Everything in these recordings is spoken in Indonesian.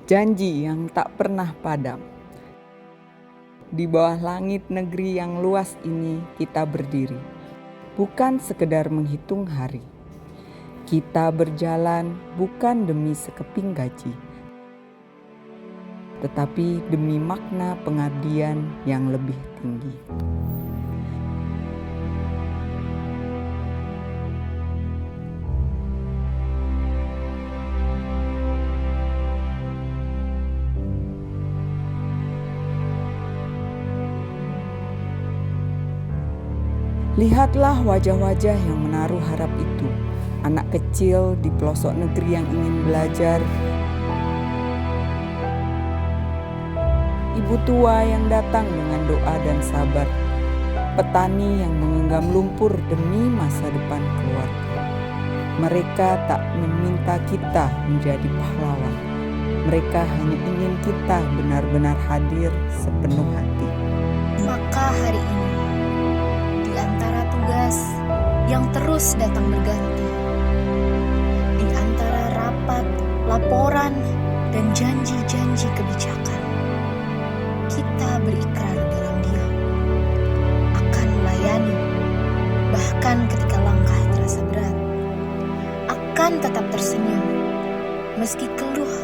janji yang tak pernah padam. Di bawah langit negeri yang luas ini kita berdiri, bukan sekedar menghitung hari. Kita berjalan bukan demi sekeping gaji, tetapi demi makna pengabdian yang lebih tinggi. Lihatlah wajah-wajah yang menaruh harap itu, anak kecil di pelosok negeri yang ingin belajar, ibu tua yang datang dengan doa dan sabar, petani yang menggenggam lumpur demi masa depan keluarga. Mereka tak meminta kita menjadi pahlawan, mereka hanya ingin kita benar-benar hadir sepenuh hati. Maka hari ini, di antara tugas yang terus datang berganti, di antara rapat, laporan, dan janji-janji kebijakan, kita berikrar dalam diam akan melayani, bahkan ketika langkah terasa berat, akan tetap tersenyum meski keluh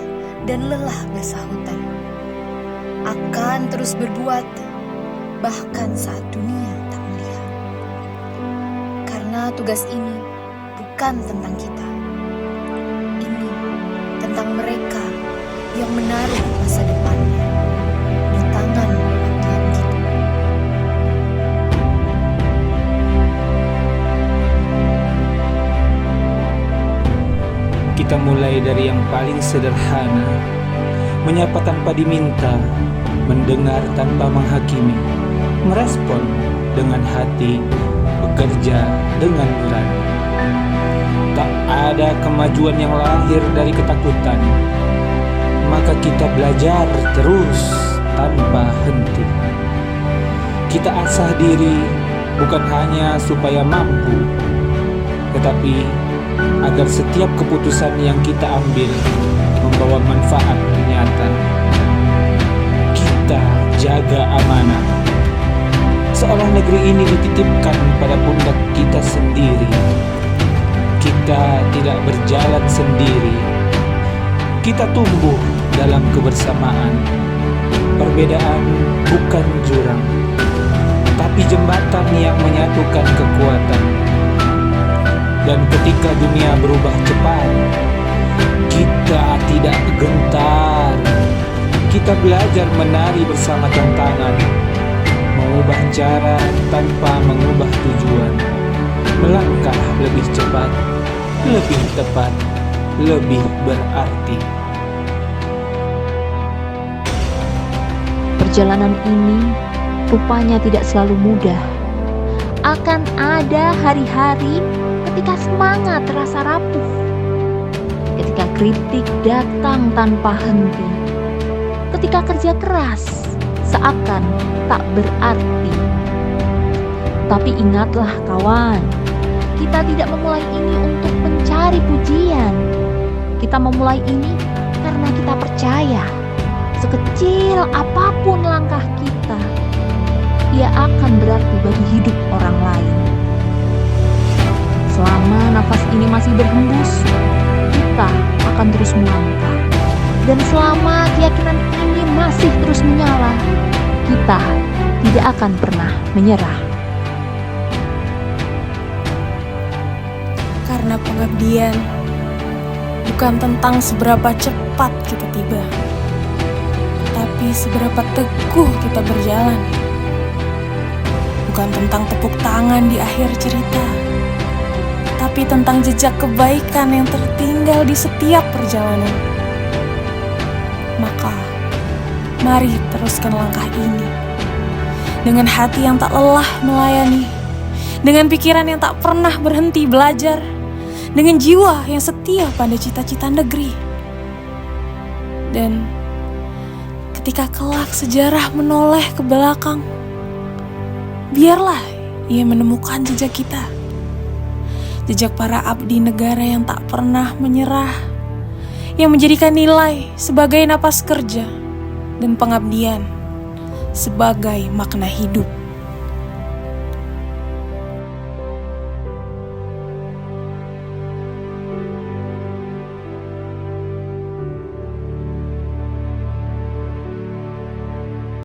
dan lelah bersahutan, akan terus berbuat bahkan saat dunia tak melihat. Karena tugas ini bukan tentang kita, ini tentang mereka yang menaruh masa depannya di tangan pengabdian kita. Kita mulai dari yang paling sederhana, menyapa tanpa diminta, mendengar tanpa menghakimi, merespon dengan hati, bekerja dengan nurani. Tak ada kemajuan yang lahir dari ketakutan, maka kita belajar terus tanpa henti. Kita asah diri bukan hanya supaya mampu, tetapi agar setiap keputusan yang kita ambil membawa manfaat nyata. Kita jaga amanah. Seolah negeri ini dititipkan pada pundak kita sendiri. Kita tidak berjalan sendiri. Kita tumbuh dalam kebersamaan. Perbedaan bukan jurang, tapi jembatan yang menyatukan kekuatan. Dan ketika dunia berubah cepat, kita tidak gentar. Kita belajar menari bersama tantangan, mengubah cara tanpa mengubah tujuan, melangkah lebih cepat, lebih tepat, lebih berarti. Perjalanan ini rupanya tidak selalu mudah. Akan ada hari-hari ketika semangat terasa rapuh, ketika kritik datang tanpa henti, ketika kerja keras seakan tak berarti. Tapi ingatlah kawan, kita tidak memulai ini untuk mencari pujian. Kita memulai ini karena kita percaya, sekecil apapun langkah kita, ia akan berarti bagi hidup orang lain. Selama nafas ini masih berhembus, kita akan terus melangkah. Dan selama keyakinan ini masih terus menyala, kita tidak akan pernah menyerah. Karena pengabdian bukan tentang seberapa cepat kita tiba, tapi seberapa teguh kita berjalan. Bukan tentang tepuk tangan di akhir cerita, tapi tentang jejak kebaikan yang tertinggal di setiap perjalanan. Maka, mari teruskan langkah ini dengan hati yang tak lelah melayani, dengan pikiran yang tak pernah berhenti belajar, dengan jiwa yang setia pada cita-cita negeri. Dan ketika kelak sejarah menoleh ke belakang, biarlah ia menemukan jejak kita. Jejak para abdi negara yang tak pernah menyerah, yang menjadikan nilai sebagai napas kerja dan pengabdian sebagai makna hidup.